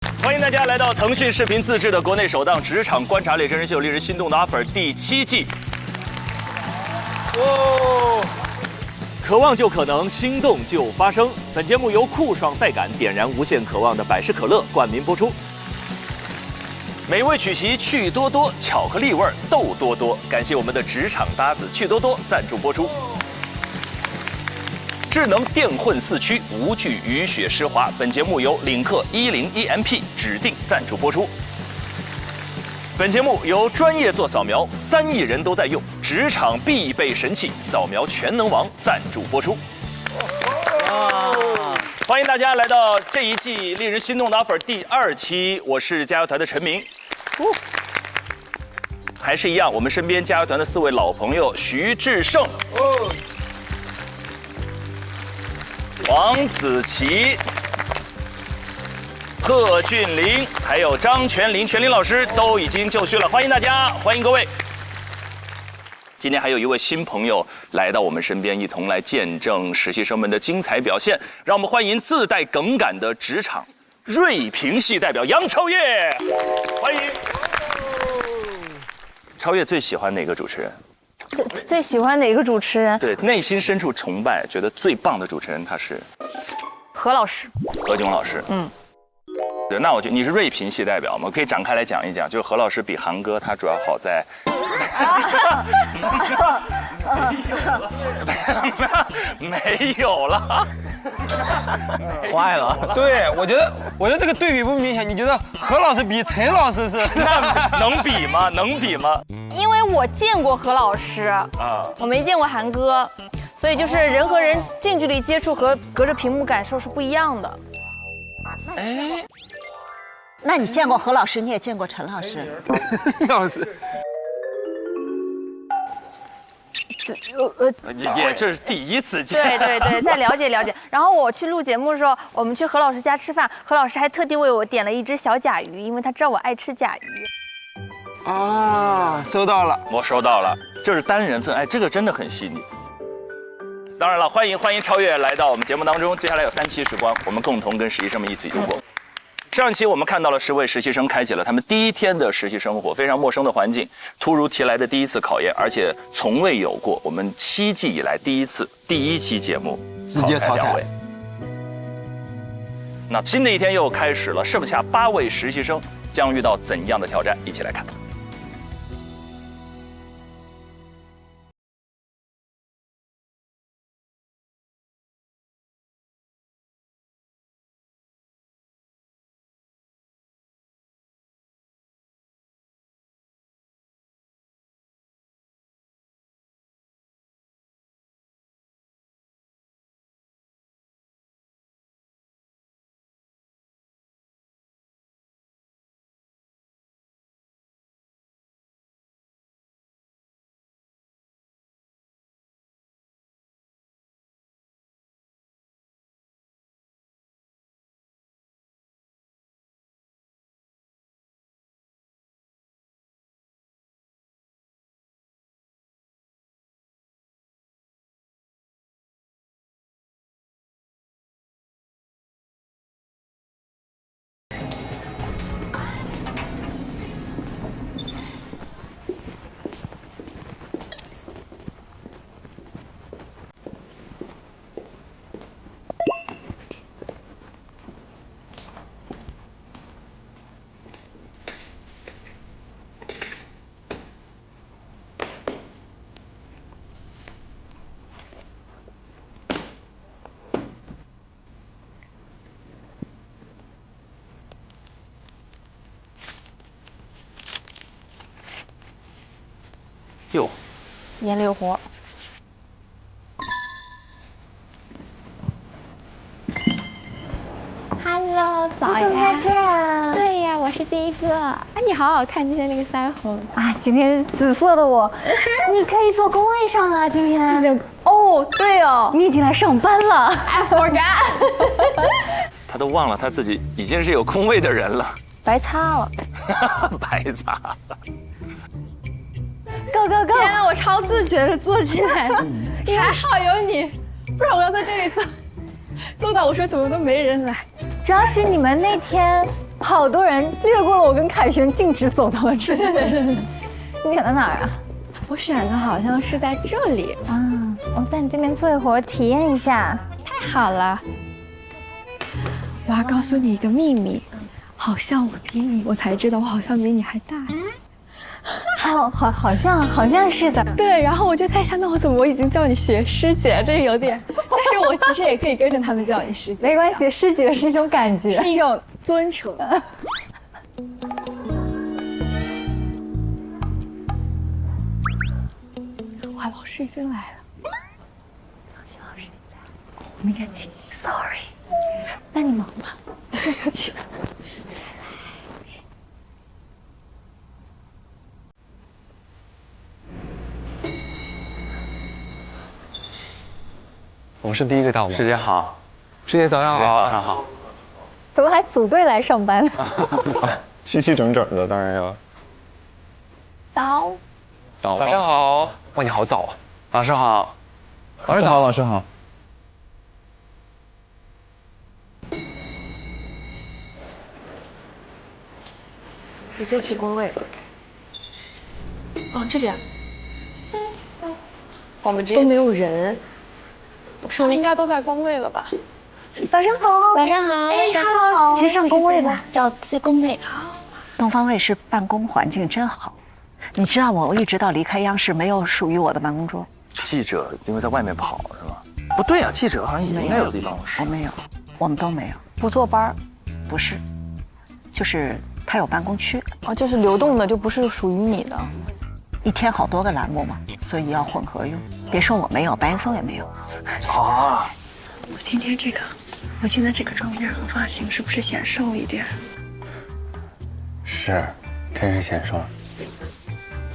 欢迎大家来到腾讯视频自制的国内首档职场观察类真人秀《令人心动的 offer》第7季。渴望就可能，心动就发生。本节目由酷爽带感点燃无限渴望的百事可乐冠名播出。美味曲奇趣多多，巧克力味豆多多。感谢我们的职场搭子趣多多赞助播出。智能电混4驱，无惧雨雪湿滑。本节目由领克101MP 指定赞助播出。本节目由专业做扫描3亿人都在用，职场必备神器扫描全能王赞助播出。欢迎大家来到这一季令人心动的 offer 第2期，我是加油团的陈明。还是一样，我们身边加油团的4位老朋友：徐志胜、王子琪、贺峻霖，还有张全林，全林老师都已经就绪了，欢迎大家，欢迎各位。今天还有一位新朋友来到我们身边，一同来见证实习生们的精彩表现。让我们欢迎自带梗感的职场锐评系代表杨超越，欢迎。超越最喜欢哪个主持人？最喜欢哪个主持人？对，内心深处崇拜，觉得最棒的主持人他是何老师，何炅老师。对，那我觉得你是锐评系代表嘛，可以展开来讲一讲。就是何老师比韩哥，他主要好在，没有了，坏了。对，我觉得这个对比不明显。你觉得何老师比陈老师是？那能比吗？能比吗？因为我见过何老师我没见过韩哥，所以就是人和人近距离接触和隔着屏幕感受是不一样的。那你见过何老师，你也见过陈老师。老师，也这是第一次见。对，再了解了解。然后我去录节目的时候，我们去何老师家吃饭，何老师还特地为我点了一只小甲鱼，因为他知道我爱吃甲鱼。啊，收到了，我收到了，这是单人份，哎，这个真的很细腻。当然了，欢迎超越来到我们节目当中。接下来有3期时光，我们共同跟实习生们一起度过。上一期我们看到了10位实习生开启了他们第一天的实习生活，非常陌生的环境，突如其来的第一次考验，而且从未有过我们7季以来第1期节目直接淘汰。那新的一天又开始了，剩下8位实习生将遇到怎样的挑战？一起来看。哟，研溜活。Hello， 早呀！对呀，我是第一个。啊，你好好看今天那个腮红啊！今天紫色的我，你可以坐工位上了。今天哦，对哦，你已经来上班了。I forgot。他都忘了他自己已经是有空位的人了，白擦了，白擦了。Go go go！ 天哪，我超自觉的坐起来了，还好有你，不然我要在这里坐到我说怎么都没人来。主要是你们那天好多人略过了我跟凯旋，径直走到了这里。你选的哪儿啊？我选的好像是在这里啊，我在你这边做一会儿，体验一下。太好了！我要告诉你一个秘密，好像我比你，我才知道我好像比你还大。好像是的。对，然后我就在想，那我已经叫你学师姐，这有点，但是我其实也可以跟着他们叫你师姐。没关系，师姐是一种感觉，是一种尊崇。哇，老师已经来了。老师在，我们应该请 sorry。那你忙吧，去。我是第一个到吗？师姐好，师姐早上好。早上好。怎么还组队来上班了？齐齐整整的，当然要。早上好。哇，你好早啊！老师好。老师好，老师好。直接去工位。哦，这边。我们都没有人，说明应该都在工位了吧？早上好，晚上好，哎，好，直接上工位吧，找工位。东方卫视办公环境真好。你知道我一直到离开央视没有属于我的办公桌。记者因为在外面跑是吧？不对啊，记者好像也应该有地方室。我没有，我们都没有。不坐班？不是，就是他有办公区。哦，就是流动的，就不是属于你的。一天好多个栏目嘛，所以要混合用。别说我没有，白岩松也没有。啊，我今天这个妆面和发型是不是显瘦一点？是，真是显瘦。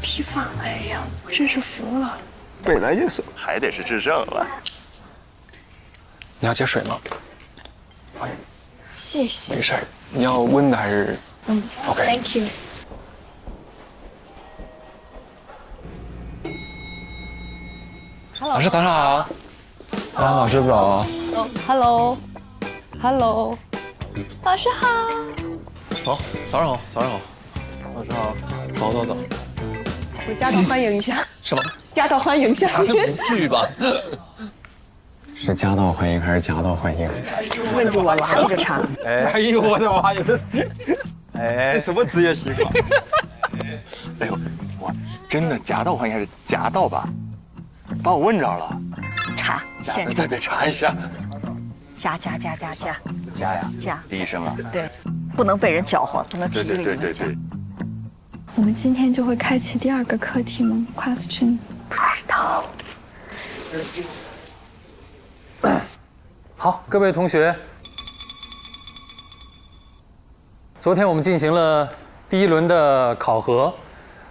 披发，哎呀，我真是服了。本来就是。还得是智胜了。你要接水吗？谢谢。没事儿，你要温的还是？OK。Thank you。老师早上好。老师早。Hello，老师好。早上好。老师好。早。我夹道欢迎一下。什么？夹道欢迎一下。不至于吧？是夹道欢迎还是夹道欢迎？问住我了，这个茬。哎呦我的妈呀，这什么职业习惯？哎呦，哇，真的夹道欢迎还是夹道吧？把我问着了。查，现对，得查一下。加呀，加第一声啊。对，不能被人搅和，不能提这个影响。我们今天就会开启第2个课题吗 ？Question？ 不知道。好，各位同学，昨天我们进行了第1轮的考核，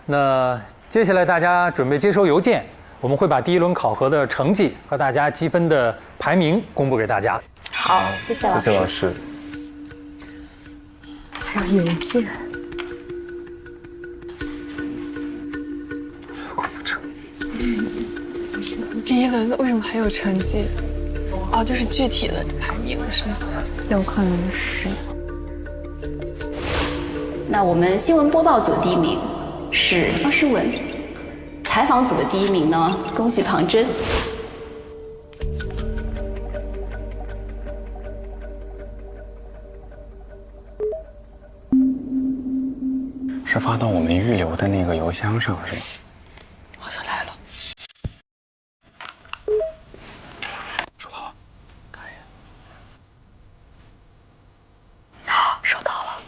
那接下来大家准备接收邮件，我们会把第1轮考核的成绩和大家积分的排名公布给大家。好，谢谢老师。谢谢老师。还有邮件。第1轮的为什么还有成绩？哦，就是具体的排名是吗？有可能是。那我们新闻播报组第1名是方诗文，采访组的第1名呢，恭喜唐真。是发到我们预留的那个邮箱上是吗？好像来了。收到了，看一眼。收到了。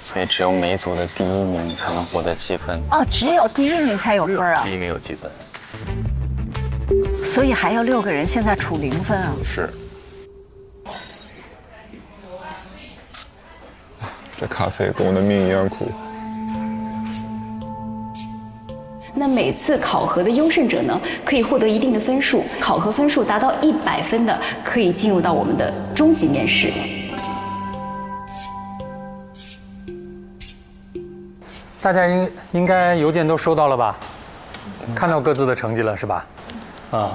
所以只有每组的第1名才能获得积分。哦，只有第1名才有分啊！第1名有积分。所以还有6个人现在处0分啊。是。这咖啡跟我的命一样苦。那每次考核的优胜者呢，可以获得一定的分数，考核分数达到100分的，可以进入到我们的终极面试。大家应该邮件都收到了吧？看到各自的成绩了是吧？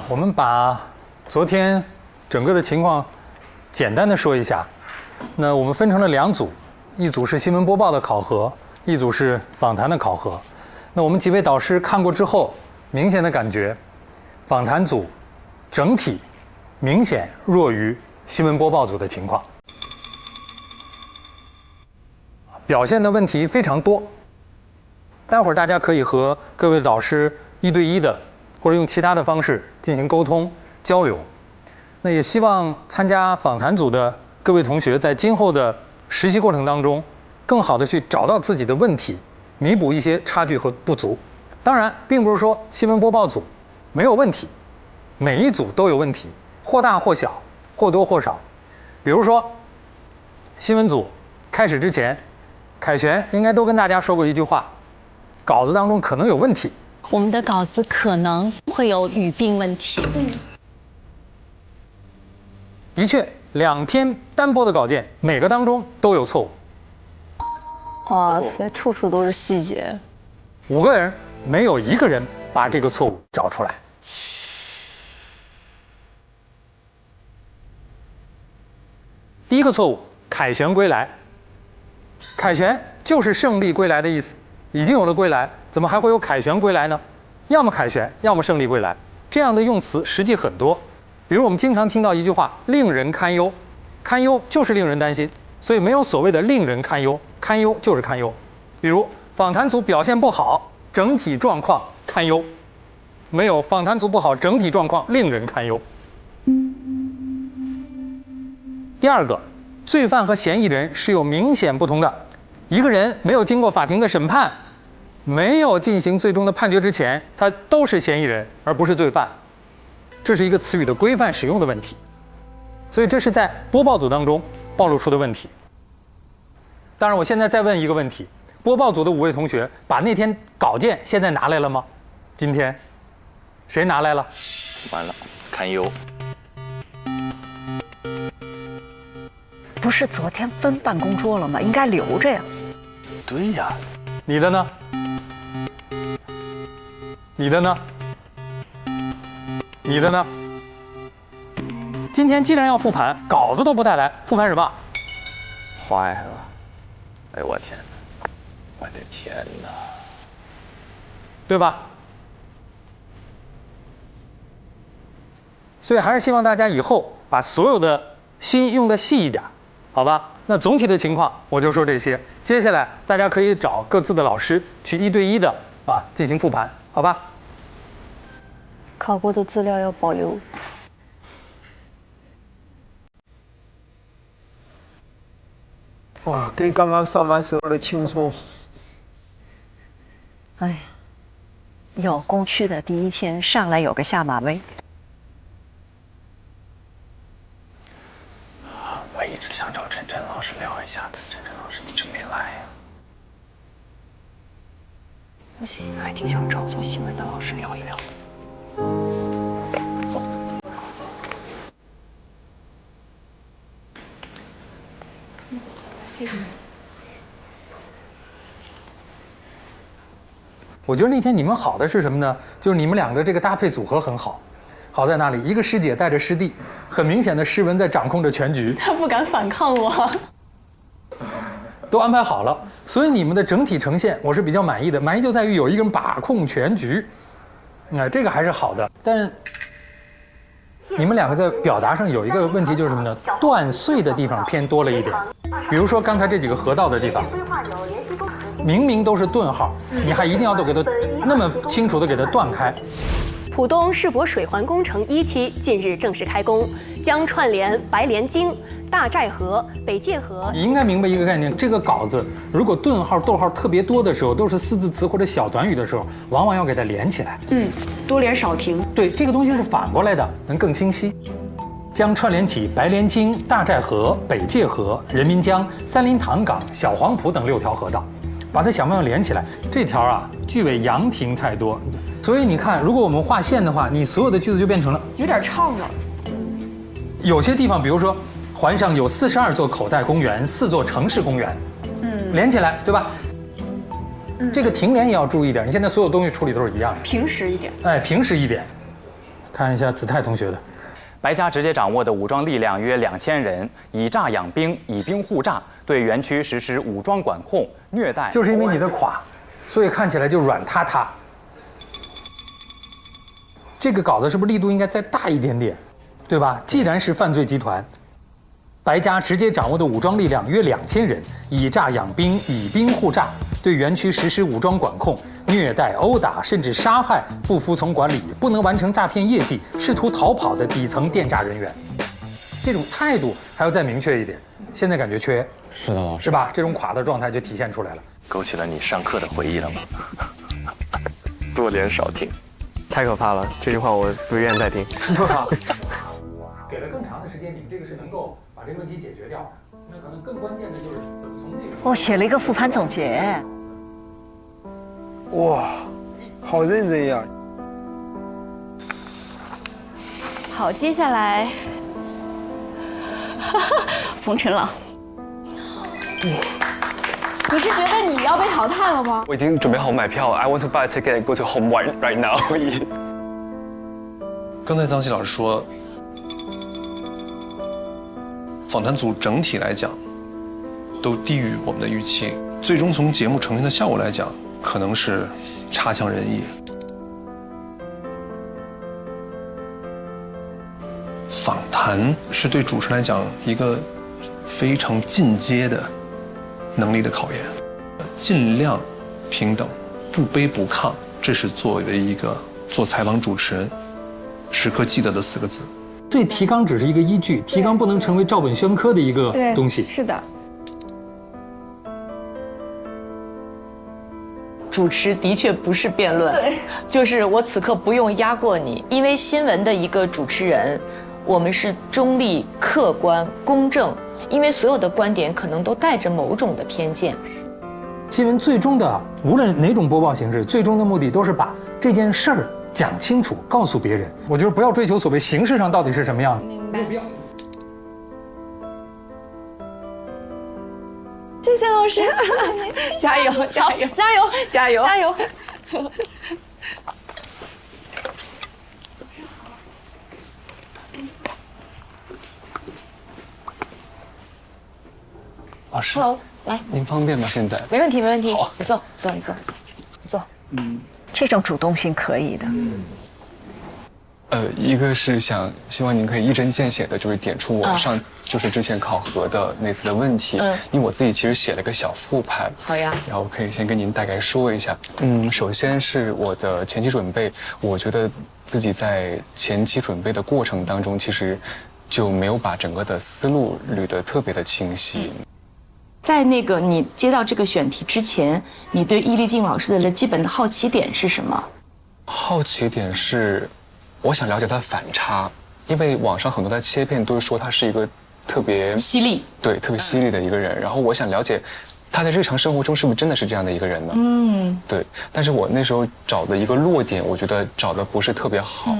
我们把昨天整个的情况简单的说一下。那我们分成了2组，一组是新闻播报的考核，一组是访谈的考核。那我们几位导师看过之后，明显的感觉，访谈组整体明显弱于新闻播报组的情况，表现的问题非常多。待会儿大家可以和各位导师1对1的，或者用其他的方式进行沟通交流。那也希望参加访谈组的各位同学在今后的实习过程当中，更好的去找到自己的问题，弥补一些差距和不足。当然，并不是说新闻播报组没有问题，每一组都有问题，或大或小，或多或少。比如说，新闻组开始之前，凯旋应该都跟大家说过一句话：稿子当中可能有问题。我们的稿子可能会有语病问题。的确，2篇单播的稿件，每个当中都有错误。哇塞，处处都是细节。 5个人没有1个人把这个错误找出来。第一个错误，凯旋归来。凯旋就是胜利归来的意思，已经有了归来，怎么还会有凯旋归来呢？要么凯旋，要么胜利归来，这样的用词实际很多。比如我们经常听到一句话“令人堪忧”，堪忧就是令人担心，所以没有所谓的令人堪忧，堪忧就是堪忧。比如访谈组表现不好，整体状况堪忧，没有访谈组不好，整体状况令人堪忧。第二个，罪犯和嫌疑人是有明显不同的。一个人没有经过法庭的审判，没有进行最终的判决之前，他都是嫌疑人，而不是罪犯。这是一个词语的规范使用的问题，所以这是在播报组当中暴露出的问题。当然，我现在再问一个问题：播报组的5位同学把那天稿件现在拿来了吗？今天谁拿来了？完了，堪忧。不是昨天分办公桌了吗？应该留着呀。对呀。你的呢？你的呢？你的呢？今天既然要复盘，稿子都不带来，复盘什么？坏了！哎呦我天哪！我的天哪！对吧？所以还是希望大家以后把所有的心用得细一点，好吧？那总体的情况我就说这些，接下来大家可以找各自的老师去1对1的进行复盘，好吧？考过的资料要保留。哇，跟刚刚上班时候的轻松。哎呀，有工区的第一天上来有个下马威。我一直想找陈晨老师聊一下的，陈晨老师一直没来呀。不行，还挺想找做新闻的老师聊一聊。我觉得那天你们好的是什么呢？就是你们2个这个搭配组合很好，好在哪里？一个师姐带着师弟，很明显的诗文在掌控着全局，他不敢反抗我，都安排好了，所以你们的整体呈现我是比较满意的。满意就在于有一个人把控全局，这个还是好的。但是你们2个在表达上有一个问题，就是什么呢？断碎的地方偏多了一点。比如说刚才这几个河道的地方，明明都是顿号，你还一定要都给它那么清楚的给它断开。浦东世博水环工程1期近日正式开工，将串联白莲京、大寨河、北界河。你应该明白一个概念，这个稿子如果顿号、逗号特别多的时候，都是4字词或者小短语的时候，往往要给它连起来。多连少停。对，这个东西是反过来的，能更清晰。将串联起白莲京、大寨河、北界河、人民江、三林塘港、小黄埔等6条河道，把它想办法连起来。这条句尾扬停太多，所以你看，如果我们画线的话，你所有的句子就变成了有点唱了。有些地方，比如说环上有42座口袋公园，4座城市公园，连起来，对吧？这个停脸也要注意点。你现在所有东西处理都是一样的，平实一点。哎，平实一点。看一下子泰同学的。白家直接掌握的武装力量约2000人，以诈养兵，以兵护诈，对园区实施武装管控、虐待。就是因为你的垮，所以看起来就软塌塌。这个稿子是不是力度应该再大一点点，对吧？既然是犯罪集团，白家直接掌握的武装力量约2000人，以诈养兵，以兵护诈，对园区实施武装管控。虐待、殴打，甚至杀害不服从管理、不能完成诈骗业绩、试图逃跑的底层电诈人员，这种态度还要再明确一点。现在感觉缺，是的，老师，是吧？这种垮的状态就体现出来了。勾起了你上课的回忆了吗？多言少听，太可怕了！这句话我不愿再听。给了更长的时间，你们这个是能够把这个问题解决掉的。那可能更关键的就是怎么从内容。我写了一个复盘总结。哇，好认真呀！好，接下来，冯晨朗。你是觉得你要被淘汰了吗？我已经准备好买票了 ，I want to buy a ticket and go to home right now 。刚才张琪老师说，访谈组整体来讲都低于我们的预期，最终从节目呈现的效果来讲，可能是差强人意。访谈是对主持人来讲一个非常进阶的能力的考验，尽量平等，不卑不亢，这是作为一个做采访主持人时刻记得的4个字。所以提纲只是一个依据，提纲不能成为照本宣科的一个东西。是的。主持的确不是辩论，对，就是我此刻不用压过你，因为新闻的一个主持人，我们是中立、客观、公正，因为所有的观点可能都带着某种的偏见。新闻最终的无论哪种播报形式，最终的目的都是把这件事儿讲清楚，告诉别人。我觉得不要追求所谓形式上到底是什么样的，明白。不要。谢谢老师，加油，加油，加油，加油，加油！老师 ，Hello， 来，您方便吗？现在没问题，没问题。好，你坐，坐，你坐，坐。这种主动性可以的。一个是希望您可以一针见血的，就是点出我上就是之前考核的那次的问题。因为我自己其实写了个小复盘。好呀。然后可以先跟您大概说一下。首先是我的前期准备，我觉得自己在前期准备的过程当中，其实就没有把整个的思路捋得特别的清晰。在你接到这个选题之前，你对易立竞老师的基本的好奇点是什么？好奇点是，我想了解他的反差，因为网上很多的切片都是说他是一个特别犀利，对，特别犀利的一个人。然后我想了解他在日常生活中是不是真的是这样的一个人呢？对。但是我那时候找的一个落点，我觉得找的不是特别好，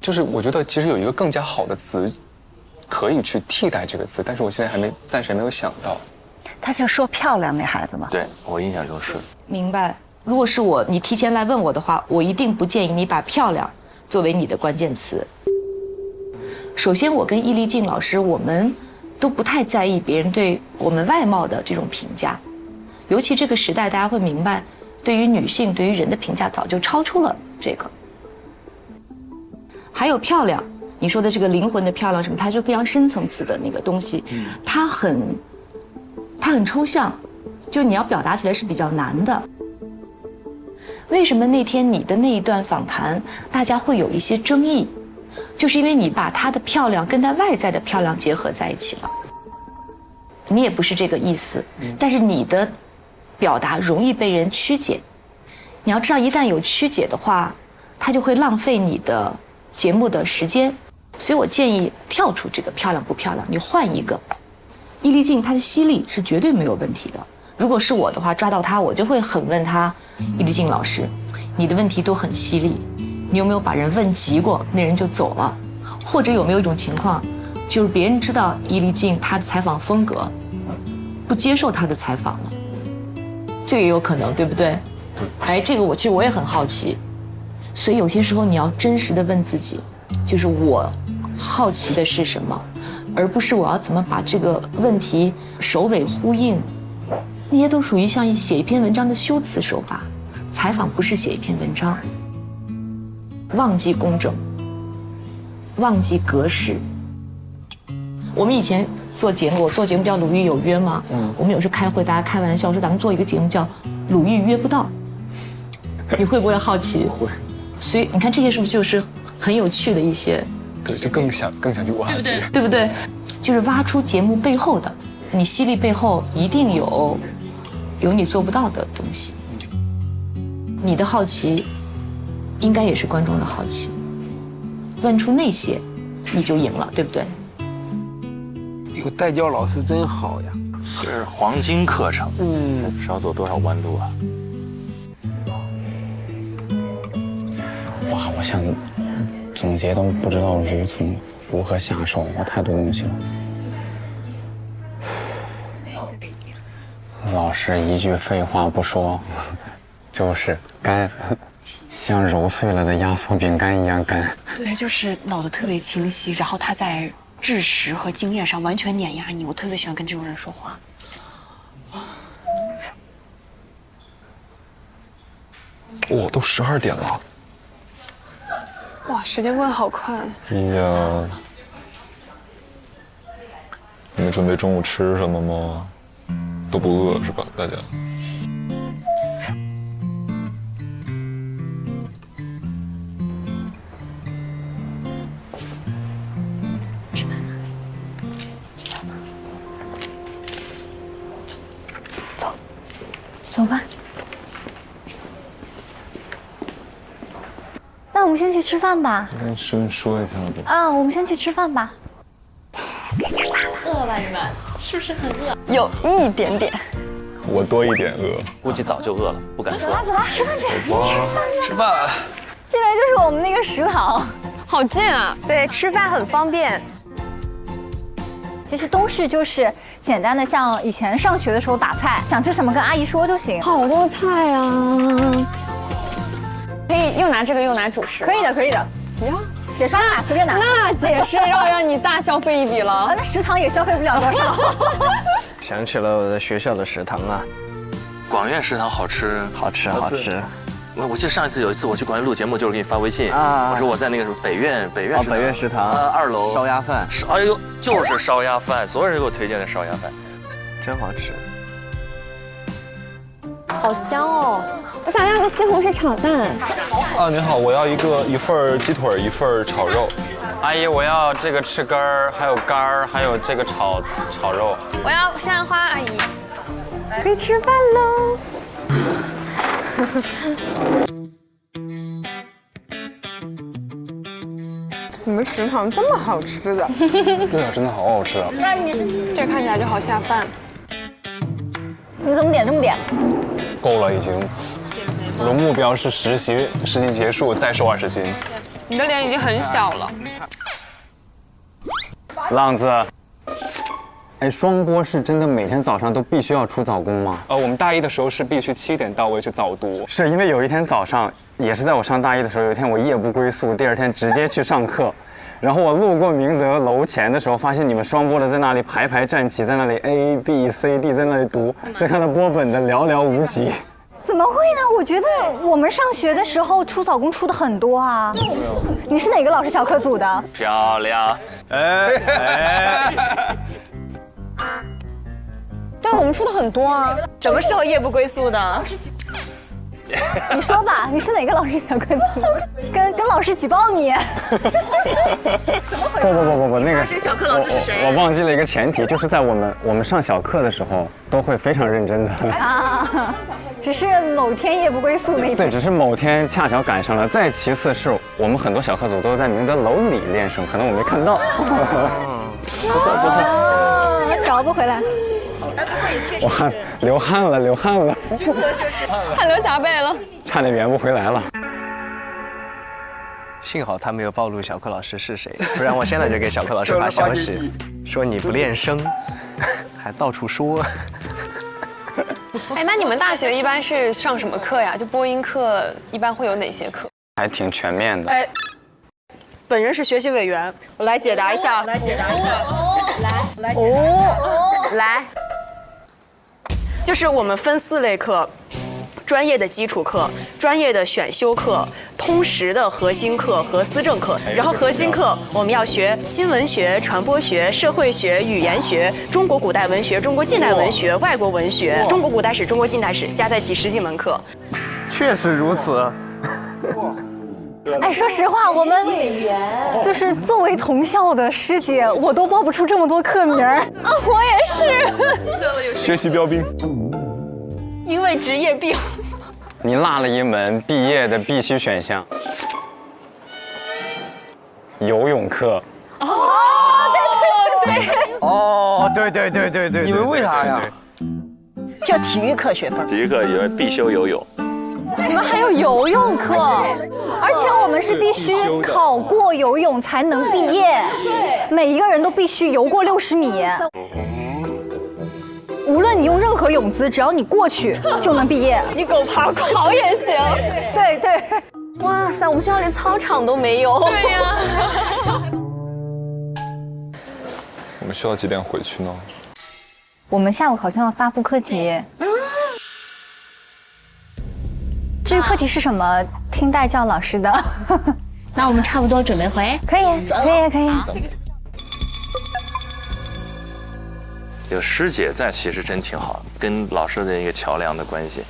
就是我觉得其实有一个更加好的词可以去替代这个词，但是我现在暂时没有想到。他就说漂亮那孩子嘛。对，我印象中是。明白。如果是我，你提前来问我的话，我一定不建议你把漂亮作为你的关键词。首先，我跟易立竞老师，我们都不太在意别人对我们外貌的这种评价，尤其这个时代，大家会明白，对于女性、对于人的评价早就超出了这个。还有漂亮，你说的这个灵魂的漂亮什么，它是非常深层次的那个东西，它很抽象，就是你要表达起来是比较难的。为什么那天你的那一段访谈，大家会有一些争议？就是因为你把她的漂亮跟她外在的漂亮结合在一起了。你也不是这个意思，但是你的表达容易被人曲解。你要知道，一旦有曲解的话，它就会浪费你的节目的时间。所以我建议跳出这个漂亮不漂亮，你换一个。易立竞她的犀利是绝对没有问题的。如果是我的话，抓到她，我就会狠问她，易立竞老师，你的问题都很犀利，你有没有把人问急过，那人就走了？或者有没有一种情况，就是别人知道易立竞她的采访风格，不接受她的采访了，这个也有可能，对不对？哎，这个其实我也很好奇，所以有些时候你要真实的问自己，就是我好奇的是什么，而不是我要怎么把这个问题首尾呼应。那些都属于像写一篇文章的修辞手法，采访不是写一篇文章。忘记工整，忘记格式。我们以前做节目，我做节目叫《鲁豫有约》嘛，我们有时开会，大家开玩笑说咱们做一个节目叫《鲁豫约不到》，你会不会好奇？会。所以你看这些是不是就是很有趣的一些？对，就更想去挖掘，对不对？就是挖出节目背后的，你犀利背后一定有你做不到的东西。你的好奇，应该也是观众的好奇。问出那些，你就赢了，对不对？有代教老师真好呀，是黄金课程，是要走多少弯路啊？哇，我想总结都不知道从如何下手，我太多东西了。老师一句废话不说，就是干，像揉碎了的压缩饼干一样干。对，就是脑子特别清晰，然后他在知识和经验上完全碾压你，我特别喜欢跟这种人说话。哇，都12点了。哇，时间过得好快。哎呀，你们准备中午吃什么吗？都不饿是吧，大家？走吧。那我们先去吃饭吧。跟生说一下吧。啊，我们先去吃饭吧。饿了吧你们？是不是很饿？有一点点。我多一点饿，估计早就饿了，不敢说。走吧，吃饭去。吃饭。进来就是我们那个食堂，好近啊！对，吃饭很方便。其实东市就是简单的，像以前上学的时候打菜，想吃什么跟阿姨说就行。好多菜啊！可以又拿这个又拿主食。可以的，可以的。呀，姐刷卡随便拿。那姐是要让你大消费一笔了。那食堂也消费不了多少。想起了我的学校的食堂啊，广院食堂好吃，好吃。我记得上一次有一次我去广院录节目，就是给你发微信，我说我在那个北院食堂2楼烧鸭饭，哎呦，就是烧鸭饭，所有人都给我推荐的烧鸭饭，真好吃。好香哦！我想要个西红柿炒蛋。啊，您好，我要一份鸡腿，一份炒肉。阿姨，我要这个翅根儿，还有肝儿，还有这个炒肉。我要西兰花，阿姨。可以吃饭喽。你们食堂这么好吃的？对啊，真的好好吃啊！那你是这看起来就好下饭。你怎么点这么点？够了已经。我的目标是实习结束再瘦20斤。你的脸已经很小了。浪子，哎，双播是真的每天早上都必须要出早功吗？我们大一的时候是必须7点到位去早读。是因为有一天早上，也是在我上大一的时候，有一天我夜不归宿，第2天直接去上课，然后我路过明德楼前的时候，发现你们双播的在那里排站齐，在那里 A B C D 在那里读，在看到播本的寥寥无几。怎么会呢？我觉得我们上学的时候出早功出的很多啊。你是哪个老师小课组的？漂亮。对，我们出的很多啊。什么时候夜不归宿的？你说吧，你是哪个老师小课组？跟老师举报你。怎么回事？不，那个是小课老师是谁？我忘记了一个前提，就是在我们上小课的时候，都会非常认真的。啊，只是某天夜不归宿那一天。对，只是某天恰巧赶上了。再其次是我们很多小课组都是在明德楼里练声，可能我没看到。不错。找不回来。我流汗了。军哥就是汗流浃背了，差点圆不回来了。幸好他没有暴露小柯老师是谁，不然我现在就给小柯老师发消息，说你不练声，还到处说。哎，那你们大学一般是上什么课呀？就播音课一般会有哪些课？还挺全面的。哎，本人是学习委员，我来解答一下。来，就是我们分4类课。专业的基础课、专业的选修课、通识的核心课和思政课。然后核心课我们要学新闻学、传播学、社会学、语言学、中国古代文学、中国近代文学、外国文学、中国古代史、中国近代史，加在一起10几门课。确实如此。哎，说实话，我们就是作为同校的师姐，我都报不出这么多课名儿。啊，我也是。学习标兵。因为职业病。你落了一门毕业的必须选项，游泳课。哦，对。哦，对。你们为啥呀？叫体育课学分。体育课有必修游泳。你们还有游泳课，而且我们是必须考过游泳才能毕业。对，每一个人都必须游过60米。无论你用任何泳姿，只要你过去就能毕业。你狗爬过跑也行。对。哇塞，我们学校连操场都没有。对呀。我们需要几点回去呢？我们下午好像要发布课题。至于课题是什么，听代教老师的。那我们差不多准备回。可以。有师姐在，其实真挺好，跟老师的一个桥梁的关系。